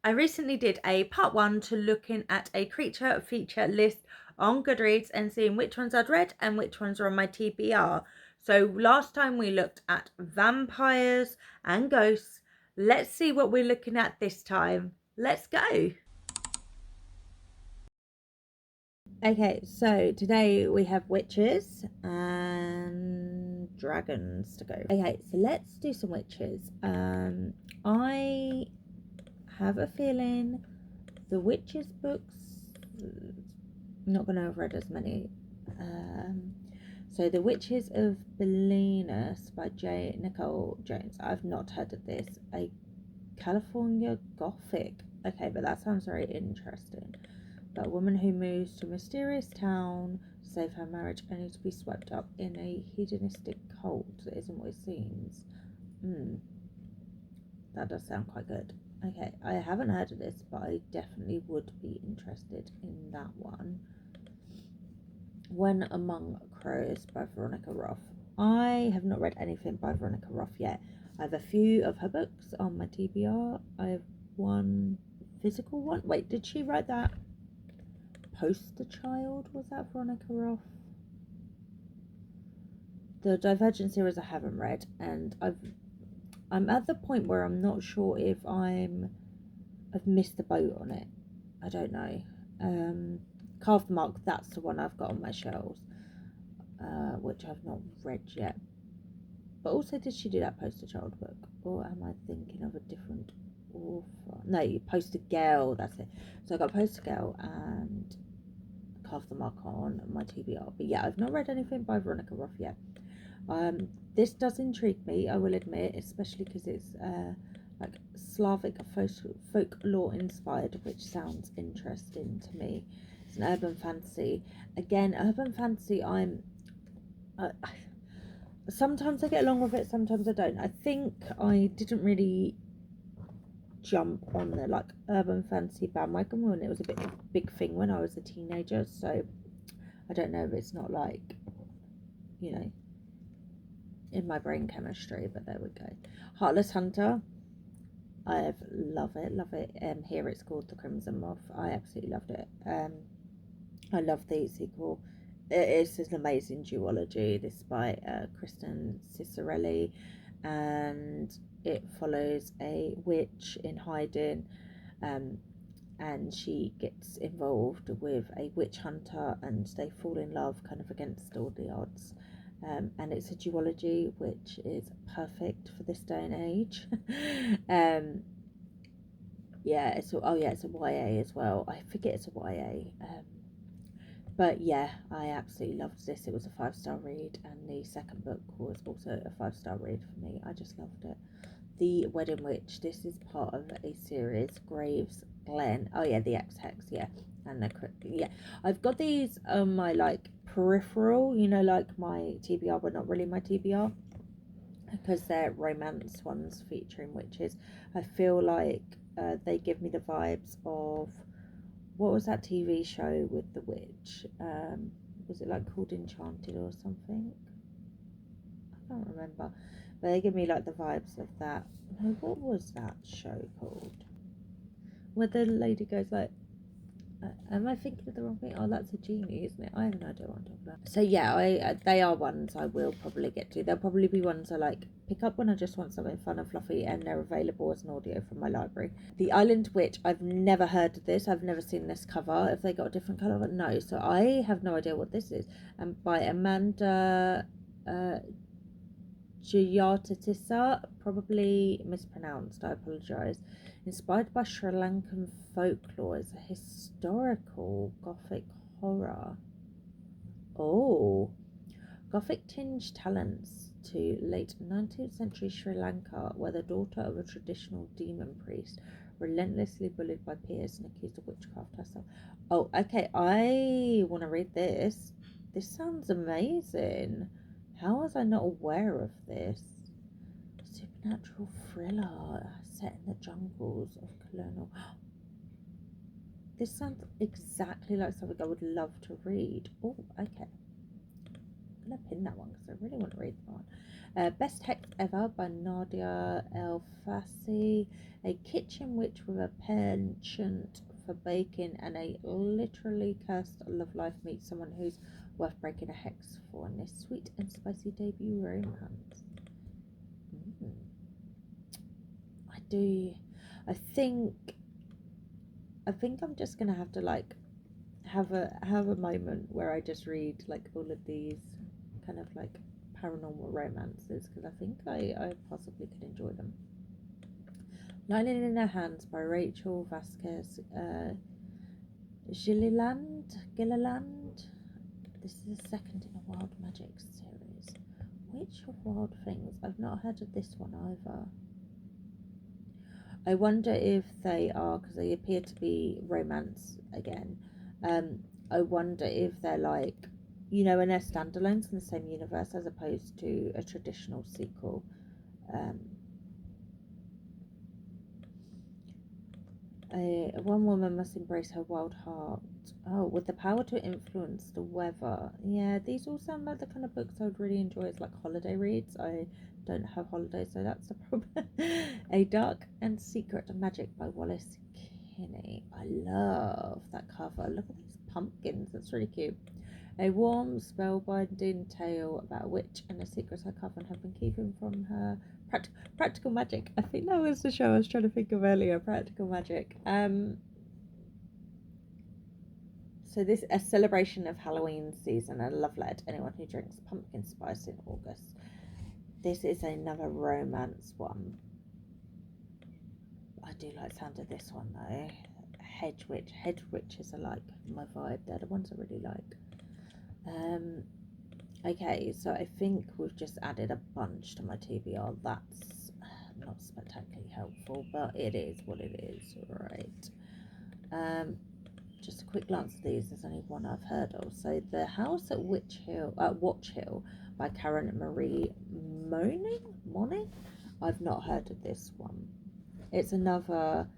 I recently did a part 1 to looking at a creature feature list on Goodreads and seeing which ones I'd read and which ones are on my TBR. So last time we looked at vampires and ghosts. Let's see what we're looking at this time. Let's go. Okay, so today we have witches and dragons to go. Okay, so let's do some witches. I have a feeling the witches books, I'm not going to have read as many. So the Witches of Belenus by J. Nicole Jones. I've not heard of this. A California Gothic. Okay, but that sounds very interesting. But a woman who moves to a mysterious town to save her marriage only to be swept up in a hedonistic cult that isn't what it seems. That does sound quite good. Okay, I haven't heard of this, but I definitely would be interested in that one. When Among Crows by Veronica Roth. I have not read anything by Veronica Roth yet. I have a few of her books on my TBR. I have one physical one. Wait, did she write that? Poster Child? Was that Veronica Roth? The Divergent series I haven't read, and I'm at the point where I'm not sure if I've missed the boat on it. I don't know. Carved Mark, that's the one I've got on my shelves, which I've not read yet. But also, did she do that Poster Child book, or am I thinking of a different author? No, Poster Girl, that's it. So I got Poster Girl and Carved Mark on my TBR. But yeah, I've not read anything by Veronica Roth yet. This does intrigue me, I will admit, especially because it's like Slavic folklore inspired, which sounds interesting to me. It's an urban fantasy. Again, urban fantasy, sometimes I get along with it, sometimes I don't. I think I didn't really jump on the like urban fantasy bandwagon when it was a big thing when I was a teenager, so I don't know if it's not like, you know, in my brain chemistry, but there we go. Heartless Hunter, I love it. Here it's called The Crimson Moth. I absolutely loved it. I love the sequel. It's an amazing duology. This by Kristen Cicerelli, and it follows a witch in hiding, and she gets involved with a witch hunter, and they fall in love kind of against all the odds. And it's a duology, which is perfect for this day and age. Yeah, it's a YA as well. I forget it's a YA. But yeah, I absolutely loved this. It was a 5-star read, and the second book was also a 5-star read for me. I just loved it. The Wedding Witch. This is part of a series. Graves Glen. Oh yeah, the X-Hex. Yeah, and the yeah. I've got these on my like peripheral. You know, like my TBR, but not really my TBR, because they're romance ones featuring witches. I feel like they give me the vibes of, what was that TV show with the witch? Was it like called Enchanted or something? I can't remember. But they give me like the vibes of that. No, what was that show called? Where the lady goes like, am I thinking of the wrong thing? Oh, that's a genie, isn't it? I have no idea what I'm talking about. So yeah, they are ones I will probably get to. They'll probably be ones I like pick up when I just want something fun and fluffy, and they're available as an audio from my library. The Island Witch, I've never heard of this. I've never seen this cover. If they got a different colour, no. So I have no idea what this is. And by Amanda Giartatissa, probably mispronounced, I apologise. Inspired by Sri Lankan folklore, it's a historical Gothic horror. Oh, Gothic tinged talents to late 19th century Sri Lanka, where the daughter of a traditional demon priest, relentlessly bullied by peers and accused of witchcraft herself. Oh, okay, I want to read this. This sounds amazing. How was I not aware of this? Supernatural thriller set in the jungles of colonial. This sounds exactly like something I would love to read. Oh, okay. going to pin that one because I really want to read that one. Best Text Ever by Nadia El Fassi. A kitchen witch with a penchant for baking and a literally cursed love life meets someone who's worth breaking a hex for in this sweet and spicy debut romance. I think I'm just gonna have to like have a moment where I just read like all of these kind of like paranormal romances because I think I possibly could enjoy them. Lightning in Her Hands by Rachel Vasquez Gilliland. This is the second in a Wild Magic series. Witch of Wild Things. I've not heard of this one either. I wonder if they are, because they appear to be romance again. I wonder if they're like, you know, when they're standalones in the same universe as opposed to a traditional sequel. One woman must embrace her wild heart. Oh, with the power to influence the weather. Yeah, these all sound like the kind of books I would really enjoy as like holiday reads. I don't have holidays, so that's the problem. A Dark and Secret Magic by Wallace Kinney. I love that cover. Look at these pumpkins. That's really cute. A warm, spellbinding tale about a witch and the secrets her coven have been keeping from her. Practical Magic. I think that was the show I was trying to think of earlier. Practical Magic. So this is a celebration of Halloween season, a love letter to anyone who drinks pumpkin spice in August. This is another romance one. I do like the sound of this one though. Hedge witches are like my vibe. They're the ones I really like. Okay, so I think we've just added a bunch to my TBR. That's not spectacularly helpful, but it is what it is, right? Just a quick glance at these. There's only one I've heard of. So The House at Watch Hill by Karen Marie Moning. I've not heard of this one. It's another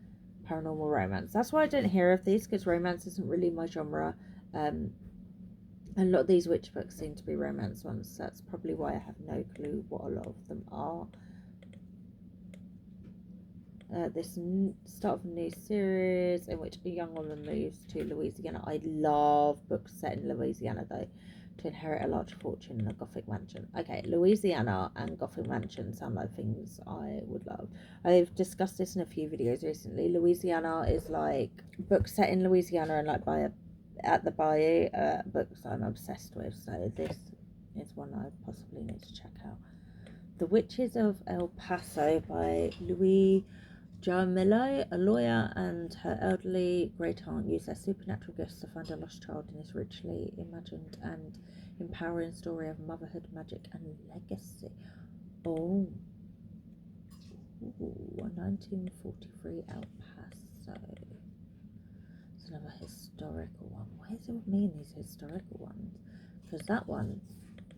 paranormal romance. That's why I don't hear of these, because romance isn't really my genre. A lot of these witch books seem to be romance ones, so that's probably why I have no clue what a lot of them are. This start of a new series in which a young woman moves to Louisiana. I love books set in Louisiana though, to inherit a large fortune in a Gothic mansion. Okay, Louisiana and Gothic mansion sound like things I would love. I've discussed this in a few videos recently. Louisiana is like books set in Louisiana and like at the bayou, books I'm obsessed with, so this is one I possibly need to check out. The Witches of El Paso by Louis Jaramillo. A lawyer and her elderly great aunt use their supernatural gifts to find a lost child in this richly imagined and empowering story of motherhood, magic, and legacy. Oh, ooh, 1943 El Paso. It's another historical one. Why is it with me in these historical ones? Because that one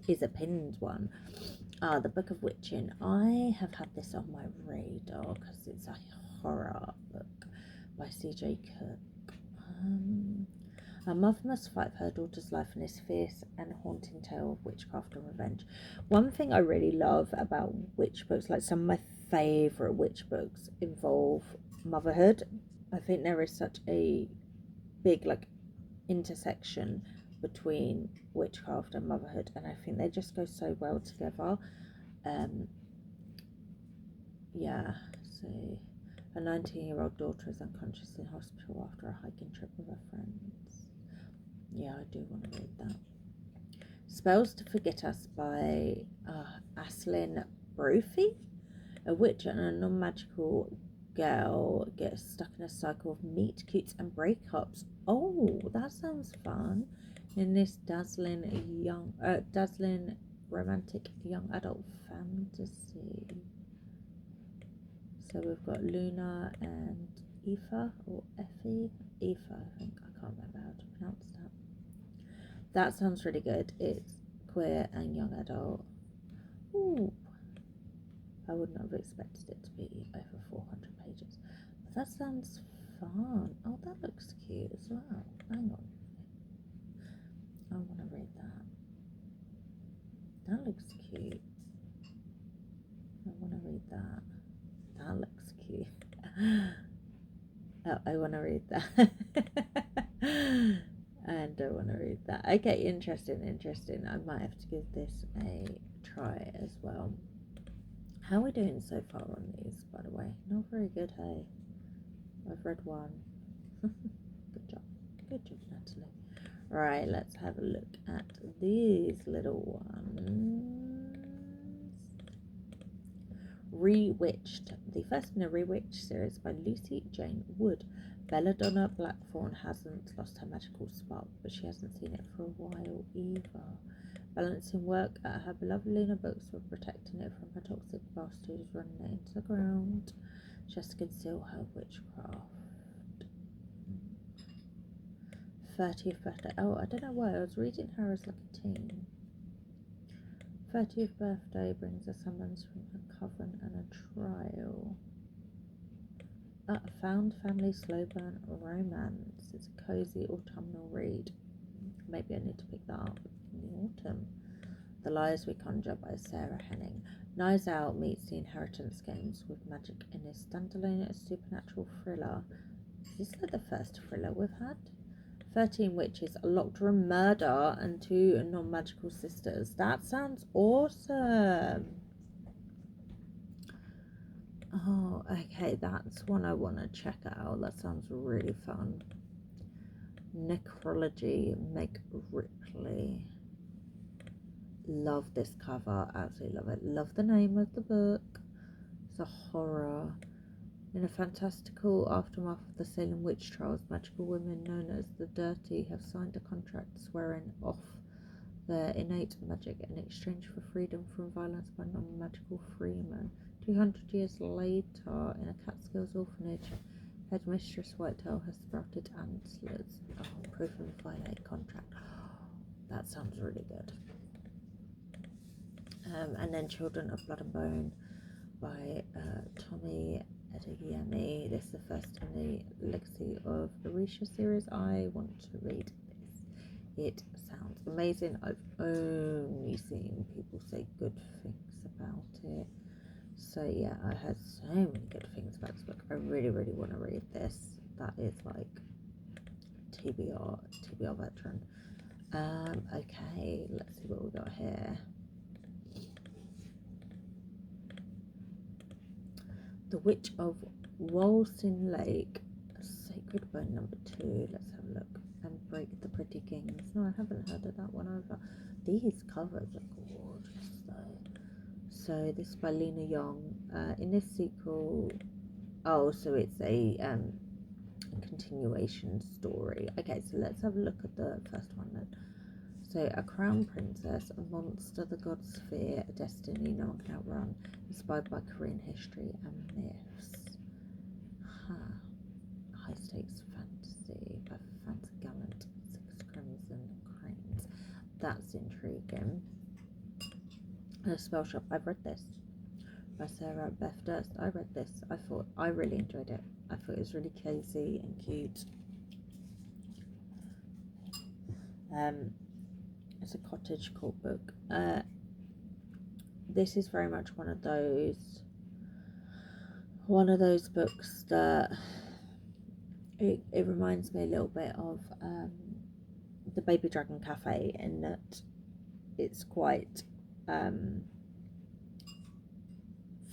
is a pinned one. The Book of Witching. I have had this on my radar because it's a horror book by CJ Cook. A mother must fight for her daughter's life in this fierce and haunting tale of witchcraft and revenge. One thing I really love about witch books, like some of my favourite witch books, involve motherhood. I think there is such a big like intersection between witchcraft and motherhood, and I think they just go so well together. Yeah, so a 19-year-old daughter is unconscious in hospital after a hiking trip with her friends. Yeah, I do want to read that. Spells to Forget Us by Aslin Brophy. A witch and a non-magical girl gets stuck in a cycle of meet cutes and breakups. Oh, that sounds fun. In this dazzling romantic young adult fantasy. So we've got Luna and Aoife, or Effie. Aoife, I think. I can't remember how to pronounce that. That sounds really good. It's queer and young adult. Ooh. I wouldn't have expected it to be over 400 pages. But that sounds fun. Oh, that looks cute as well. Hang on. I want to read that. That looks cute. I want to read that. That looks cute. Oh, I want to read that. I don't want to read that. Okay, interesting. I might have to give this a try as well. How are we doing so far on these, by the way? Not very good, hey? I've read one. Good job, Natalie. Right, let's have a look at these little ones. Rewitched, the first in a Rewitched series by Lucy Jane Wood. Belladonna Blackthorn hasn't lost her magical spark, but she hasn't seen it for a while either. Balancing work at her beloved Luna books with protecting it from her toxic bastard who's running it into the ground. She has to conceal her witchcraft. 30th birthday. Oh, I don't know why. I was reading her as like a teen. 30th birthday brings a summons from a coven and a trial. A found family slow burn romance. It's a cozy autumnal read. Maybe I need to pick that up in the autumn. The Lies We Conjure by Sarah Henning. Knives Out meets the Inheritance Games with magic in a standalone supernatural thriller. Is this like the first thriller we've had? 13 witches, a locked room murder, and 2 non-magical sisters. That sounds awesome. Oh, okay, that's one I want to check out. That sounds really fun. Necrology, Meg Ripley. Love this cover, absolutely love it. Love the name of the book. It's a horror. In a fantastical aftermath of the Salem witch trials, magical women known as the Dirty have signed a contract swearing off their innate magic in exchange for freedom from violence by non-magical freemen. 200 years later, in a Catskills orphanage, Headmistress Whitetail has sprouted antlers. Oh, proof of a violate contract. That sounds really good. And then Children of Blood and Bone by Tommy Adeyemi. This is the first in the Legacy of Orisha series. I want to read this. It sounds amazing. I've only seen people say good things about it. So yeah, I heard so many good things about this book. I really want to read this. That is like TBR veteran. Okay, let's see what we got here. The Witch of Walsin Lake, Sacred Bone number 2. Let's have a look. And Break the Pretty Kings. No, I haven't heard of that one either. These covers are gorgeous though. So this is by Lena Young. In this sequel, oh, so it's a continuation story. Okay, so let's have a look at the first one then. So, a crown princess, a monster the gods fear, a destiny no one can outrun, inspired by Korean history and myths. High stakes fantasy by Fancy Gallant, 6 Crimson Cranes. That's intriguing. A Spell Shop. I've read this by Sarah Beth Durst. I read this. I really enjoyed it. I thought it was really cozy and cute. It's a cottage court book. This is very much one of those books that it reminds me a little bit of the Baby Dragon Cafe, in that it's quite the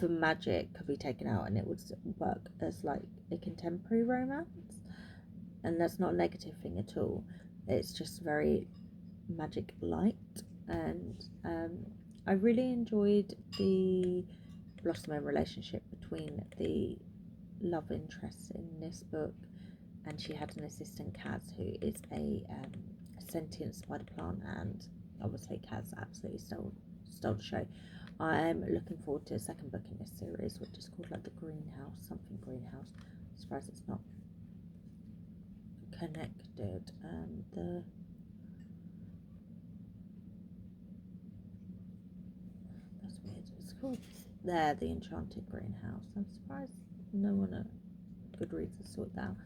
magic could be taken out and it would work as like a contemporary romance, and that's not a negative thing at all. It's just very magic light, and I really enjoyed the blossoming relationship between the love interest in this book, and she had an assistant, Kaz, who is a sentient spider plant, and obviously Kaz absolutely stole the show. I'm looking forward to a second book in this series, which is called like the Greenhouse, something Greenhouse. I'm surprised it's not connected. That's weird. It's called the Enchanted Greenhouse. I'm surprised no one at Goodreads has sorted that out.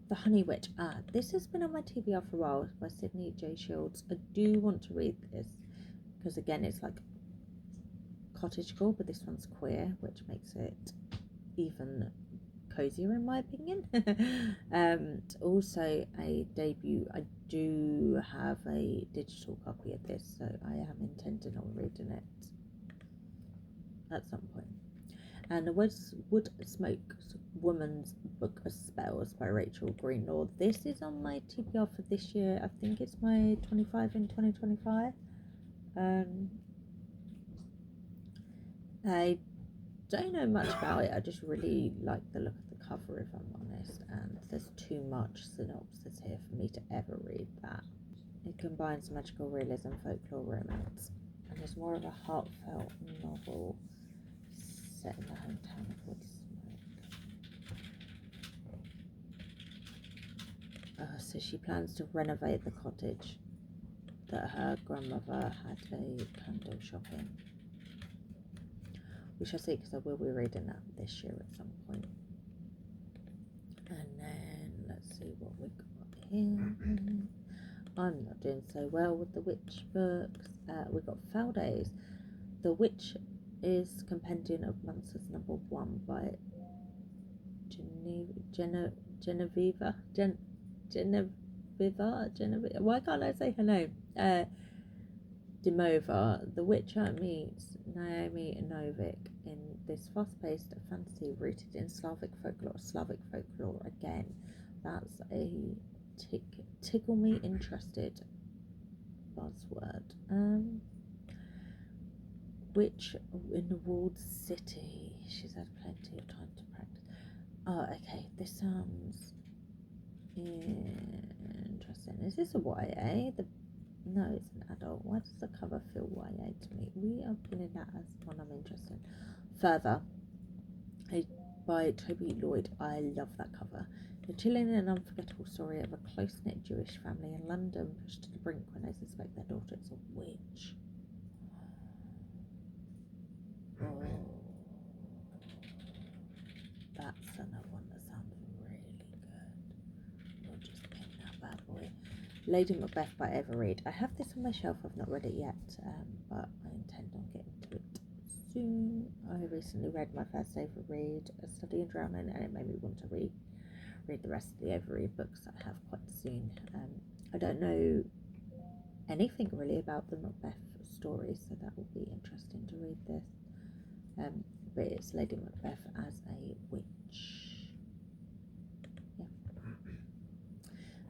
The Honey Witch. This has been on my TBR for a while, by Sydney J. Shields. I do want to read this because again, it's like cottagecore, but this one's queer, which makes it even cozier in my opinion. Also a debut. I do have a digital copy of this, so I am intending on reading it at some point. And the Wood Smoke Woman's Book of Spells by Rachel Greenlaw. This is on my TBR for this year. I think it's my 25 in 2025. I don't know much about it. I just really like the look of the cover, if I'm honest, and there's too much synopsis here for me to ever read that. It combines magical realism, folklore, romance, and is more of a heartfelt novel set in the hometown of Wood Smoke. So she plans to renovate the cottage that her grandmother had a candle shop in. We shall see, because I will be reading that this year at some point. And then let's see what we've got here. I'm not doing so well with the witch books. We've got Foul Days. The Witch is Compendium of Monsters #1 by Genevieve. Why can't I say her name? Dimova. The Witcher meets Naomi Novik in this fast-paced fantasy rooted in Slavic folklore. Slavic folklore again. That's a tickle me interested buzzword. Witch in the walled city. She's had plenty of time to practice. Oh, okay. This sounds interesting. Is this a YA? No, it's an adult. Why does the cover feel YA to me? We are feeling that as one I'm interested in. Further, by Toby Lloyd. I love that cover. The chilling and unforgettable story of a close-knit Jewish family in London pushed to the brink when they suspect their daughter is a witch. Oh, that's another one that sounds really good. We'll just pick that bad boy. Lady Macbeth by Eva Reid. I have this on my shelf. I've not read it yet, but I intend on getting to it soon. I recently read my first Eva Reid, A Study in Drowning, and it made me want to read the rest of the Eva Reid books that I have quite soon. I don't know anything really about the Macbeth story, so that will be interesting to read this. But it's Lady Macbeth as a witch. Yeah.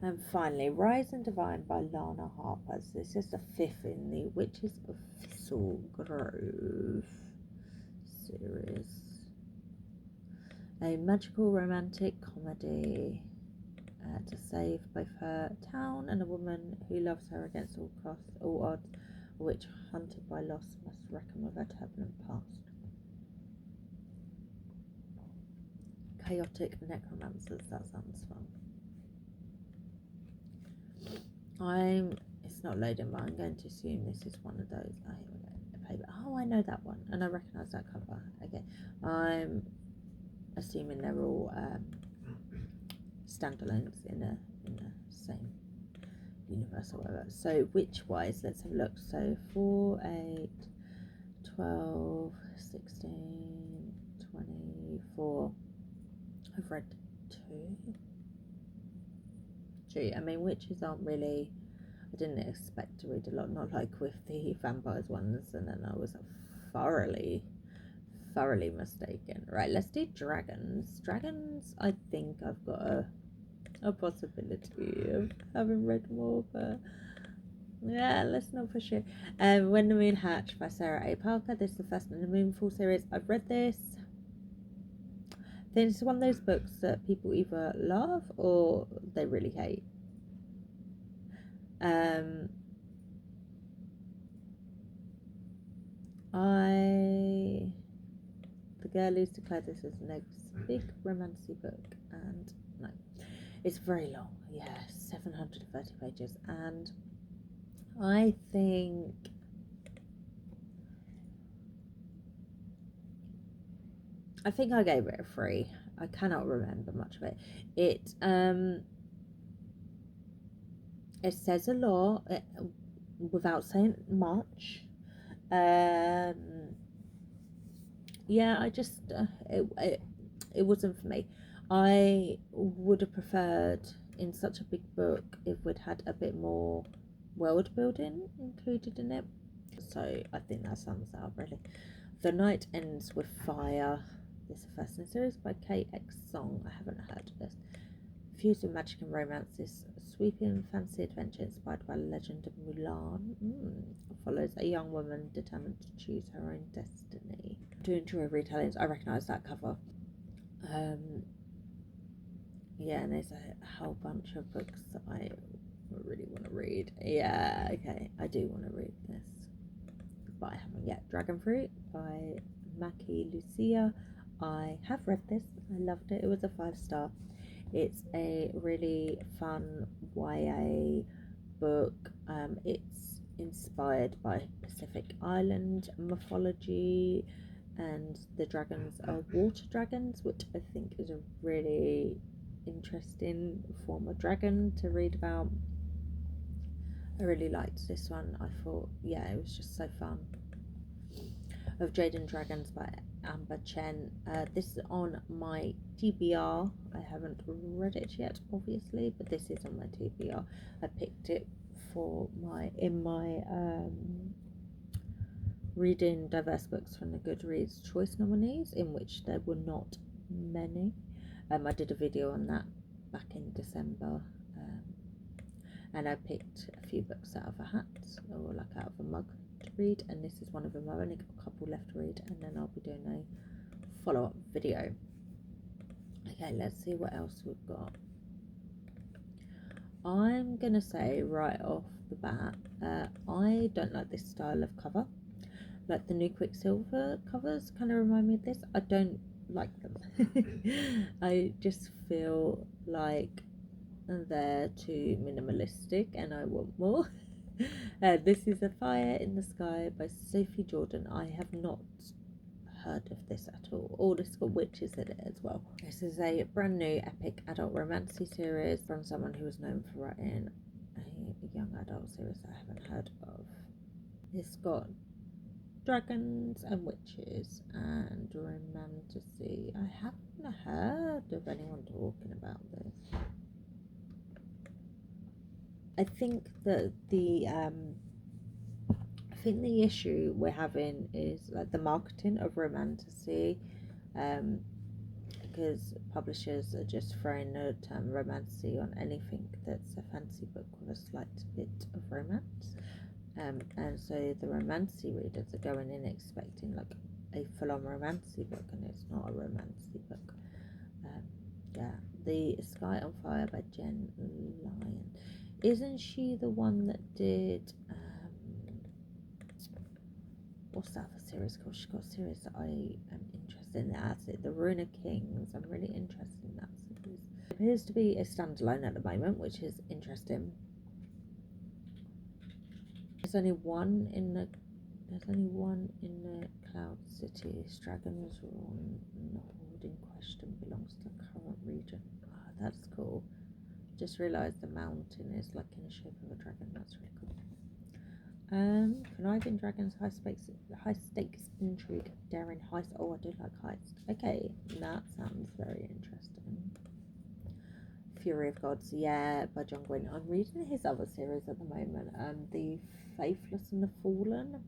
And finally, Rise and Divine by Lana Harper. So this is the 5th in the Witches of Thistle Grove series. A magical romantic comedy to save both her town and a woman who loves her against all odds, a witch hunted by loss must reckon with her turbulent past. Chaotic necromancers, that sounds fun. It's not loading, but I'm going to assume this is one of those. Oh, I know that one, and I recognise that cover. Okay, I'm assuming they're all standalones in the same universe or whatever. So witch-wise, let's have a look. So 4, 8, 12, 16, 24. I've read 2. I mean, witches aren't really, I didn't expect to read a lot, not like with the vampires ones, and then I was thoroughly mistaken. Right, let's do dragons. Dragons, I think I've got a possibility of having read more, but yeah, let's not push it. When the Moon Hatched by Sarah A. Parker. This is the first in the Moonfall series. I've read this. I think it's one of those books that people either love or they really hate. The girl who's declared this as the next big romancy book, and no, it's very long. Yeah, 730 pages, and I think I gave it a 3. I cannot remember much of it. It says a lot without saying much. Yeah, I just it wasn't for me. I would have preferred in such a big book if we'd had a bit more world building included in it. So I think that sums it up really. The Night Ends with Fire. This is the first in the series by KX Song. I haven't heard of this. Fused with magic and romance, this sweeping fantasy adventure inspired by the legend of Mulan follows a young woman determined to choose her own destiny. I do enjoy retellings. I recognise that cover. Yeah, and there's a whole bunch of books that I really want to read. Yeah, okay, I do want to read this, but I haven't yet. Dragonfruit by Maki Lucia. I have read this. I loved it. It was a 5-star. It's a really fun YA book. It's inspired by Pacific Island mythology, and the dragons are water dragons, which I think is a really interesting form of dragon to read about. I really liked this one. I thought, yeah, it was just so fun. Of Jade and Dragons by Amber Chen. This is on my TBR. I haven't read it yet, obviously, but this is on my TBR. I picked it for my reading diverse books from the Goodreads choice nominees, in which there were not many. I did a video on that back in December, and I picked a few books out of a hat, or like out of a mug, to read, and this is one of them. I've only got a couple left to read, and then I'll be doing a follow-up video. Okay, let's see what else we've got. I'm gonna say right off the bat, I don't like this style of cover. Like the new Quicksilver covers kind of remind me of this. I don't like them. I just feel like they're too minimalistic and I want more. This is A Fire in the Sky by Sophie Jordan. I have not heard of this at all. Oh, this has got witches in it as well. This is a brand new epic adult romance series from someone who is known for writing a young adult series I haven't heard of. It's got dragons and witches and romantasy. I haven't heard of anyone talking about this. I think that the issue we're having is like the marketing of romantasy, because publishers are just throwing the term romantasy on anything that's a fantasy book with a slight bit of romance. And so the romantasy readers are going in expecting like a full-on romantasy book, and it's not a romantasy book. Yeah, The Sky on Fire by Jen Lyon. Isn't she the one that did what's that other series called? She's got a series that I am interested in. That's it, The Rune of Kings. I'm really interested in that series. It appears to be a standalone at the moment, which is interesting. There's only one in the Cloud City. Dragons Run, not in question, belongs to the current region. Oh, that's cool. Just realised the mountain is like in the shape of a dragon. That's really cool. Conniving Dragons, high stakes intrigue, daring heist. Oh, I do like heist. Okay, that sounds very interesting. Fury of Gods, yeah, by John Gwynne. I'm reading his other series at the moment, The Faithless and the Fallen,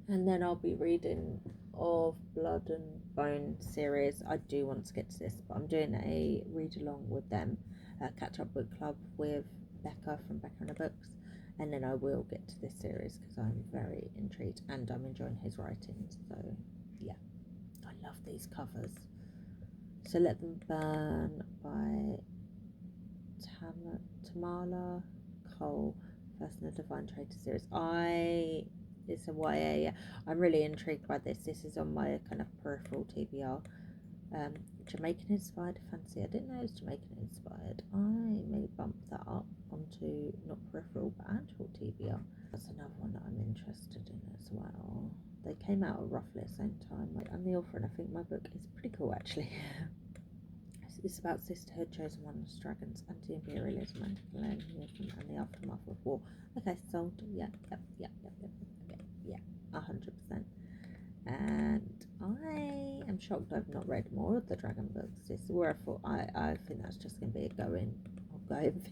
and then I'll be reading of Blood and Bone series. I do want to get to this, but I'm doing a read along with them, catch up book club with Becca from Becca and the Books, and then I will get to this series because I'm very intrigued and I'm enjoying his writing. So yeah, I love these covers. So Let Them Burn by Tamala Cole, first in the Divine Traitor series. It's a YA. I'm really intrigued by this. This is on my kind of peripheral TBR. Jamaican inspired fantasy. I didn't know it was Jamaican inspired. I may bump that up onto not peripheral but actual TBR. That's another one that I'm interested in as well. They came out at roughly the same time. I'm the author, and I think my book is pretty cool actually. It's about sisterhood, chosen oneness, dragons, anti-imperialism, anti-colonialism, and the aftermath of war. Okay, sold. Yeah, 100%. and I am shocked I've not read more of the dragon books. It's where I think that's just going to be a ongoing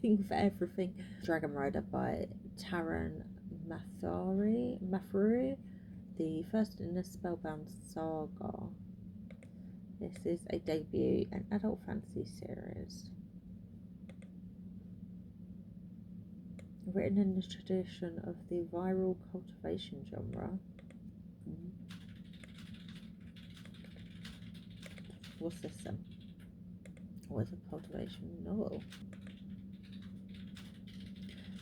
thing for everything. Dragon Rider by Taran Mathuri, the first in a Spellbound saga. This is a debut, an adult fantasy series. Written in the tradition of the viral cultivation genre. What's this then? What is a cultivation novel?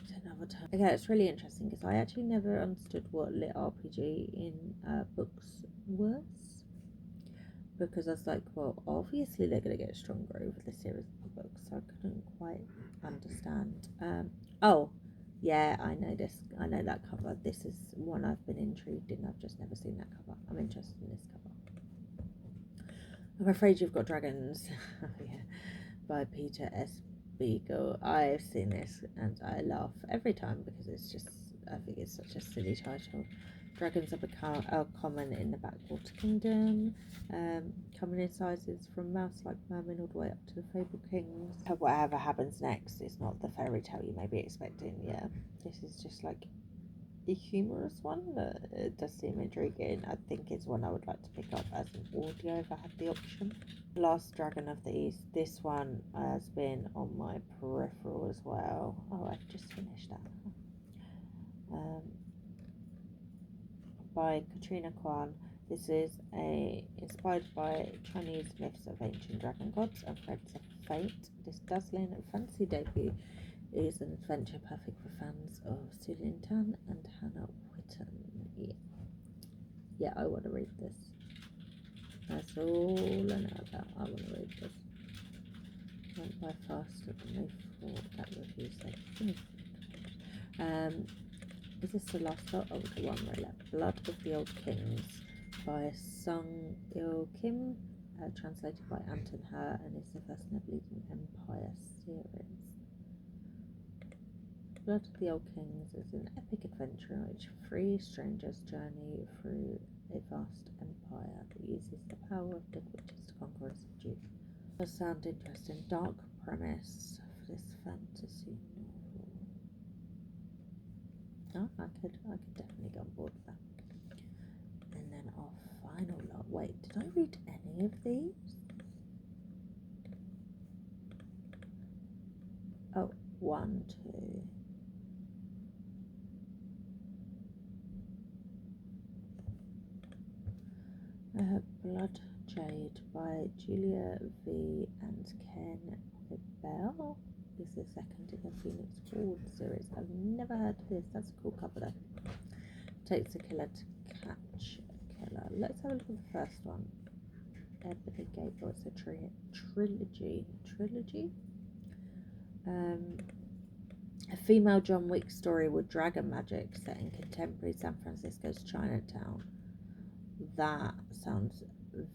It's another term. Okay, it's really interesting because I actually never understood what lit RPG in books was. Because I was like, well, obviously they're going to get stronger over the series of books, so I couldn't quite understand. Oh, yeah, I know this. I know that cover. This is one I've been intrigued in. I've just never seen that cover. I'm interested in this cover. I'm Afraid You've Got Dragons. Yeah, by Peter S. Beagle. I've seen this and I laugh every time because it's just, I think it's such a silly title. Dragons are common in the Backwater Kingdom, coming in sizes from mouse-like mermen all the way up to the fabled kings. Whatever happens next is not the fairy tale you may be expecting. Yeah, this is just like a humorous one. It does seem intriguing. I think it's one I would like to pick up as an audio if I had the option. Last Dragon of the East. This one has been on my peripheral as well. Oh, I've just finished that. By Katrina Kwan. This is inspired by Chinese myths of ancient dragon gods and threads of fate. This dazzling fantasy debut is an adventure perfect for fans of Su Lin Tan and Hannah Whitten. Yeah, I want to read this. That's all I know about. I want to read this. Went by faster than they thought that review said. Is this the last lot? Oh, the one right left. Blood of the Old Kings by Sung Il Kim, translated by Anton Her, and is the first in a Bleeding Empire series. Blood of the Old Kings is an epic adventure in which three strangers journey through a vast empire that uses the power of dead witches to conquer and subdue. Does sound interesting. Dark premise for this fantasy novel. Oh, I could definitely go on board with that. And then our final lot. Wait, did I read any of these? Oh, 1, 2. Blood Jade by Julia V. and Ken Bell is the second in the Phoenix Ward series. I've never heard of this. That's a cool cover though. Takes a killer to catch a killer. Let's have a look at the first one. Ebony Gable. It's a trilogy. A female John Wick story with dragon magic set in contemporary San Francisco's Chinatown. That sounds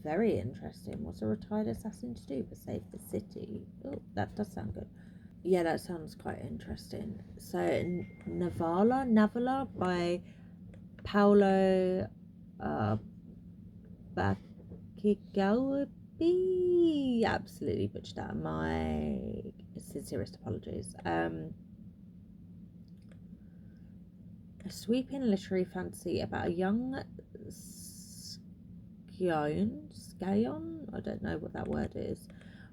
very interesting. What's a retired assassin to do but save the city? Oh, that does sound good. Yeah, that sounds quite interesting. So, Navala by Paolo Bacigalupi. Absolutely butchered that. My sincerest apologies. A sweeping literary fantasy about a young scion, I don't know what that word is,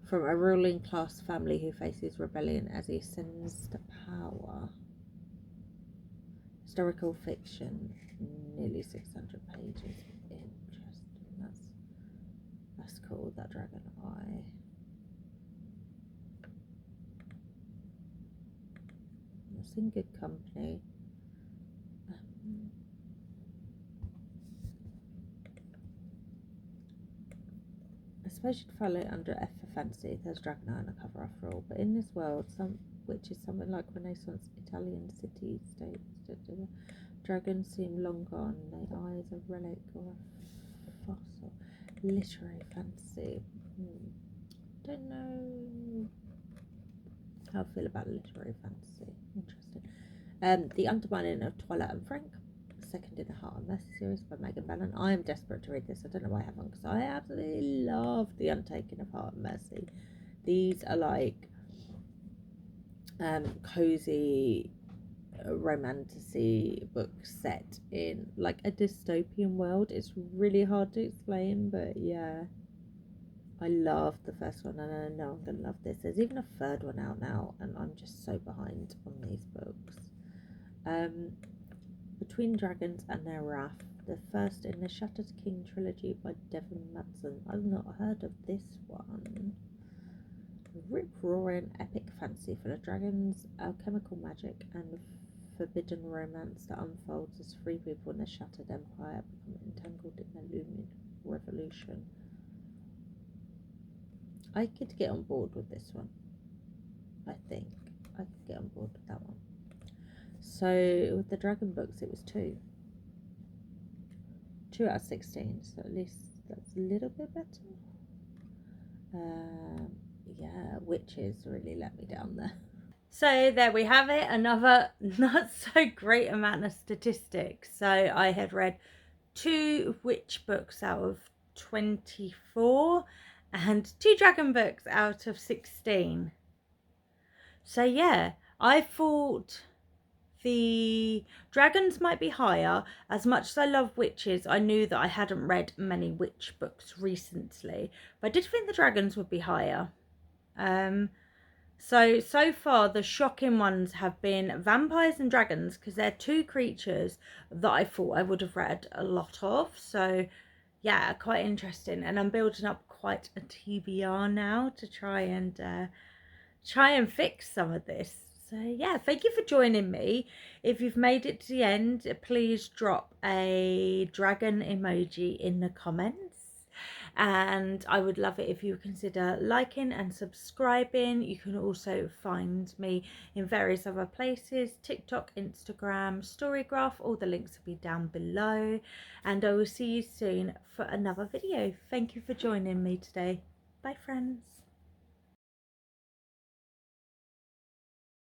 from a ruling class family who faces rebellion as he ascends to power. Historical fiction, nearly 600 pages. Interesting. That's cool. That dragon eye. It's in good company. I suppose you'd follow it under F for fantasy. There's dragon eye on the cover after all. But in this world, which is something like Renaissance Italian city-states, dragons seem long gone. Their eye is a relic or a fossil. Literary fantasy. Don't know how I feel about literary fantasy. Interesting. The Undermining of Twilight and Frank, second in the Heart and Mercy series by Megan Bannon. I am desperate to read this. I don't know why I haven't, because I absolutely love The Untaking of Heart and Mercy. These are like cozy romantasy books set in like a dystopian world. It's really hard to explain, but yeah, I love the first one and I know I'm gonna love this. There's even a third one out now and I'm just so behind on these books. Between Dragons and Their Wrath, the first in the Shattered King trilogy by Devon Madsen. I've not heard of this one. Rip-roaring epic fantasy full of dragons, alchemical magic, and forbidden romance that unfolds as free people in the Shattered Empire become entangled in the looming revolution. I could get on board with this one. I think I could get on board with that one. So with the dragon books, it was 2 out of 16, so at least that's a little bit better. Yeah, witches really let me down there. So there we have it, another not so great amount of statistics. So I had read 2 witch books out of 24 and 2 dragon books out of 16. So yeah, I thought the dragons might be higher. As much as I love witches, I knew that I hadn't read many witch books recently, but I did think the dragons would be higher. So far the shocking ones have been vampires and dragons, because they're 2 creatures that I thought I would have read a lot of. So yeah, quite interesting, and I'm building up quite a TBR now to try and fix some of this. So yeah, thank you for joining me. If you've made it to the end, please drop a dragon emoji in the comments. And I would love it if you consider liking and subscribing. You can also find me in various other places: TikTok, Instagram, Storygraph. All the links will be down below. And I will see you soon for another video. Thank you for joining me today. Bye friends.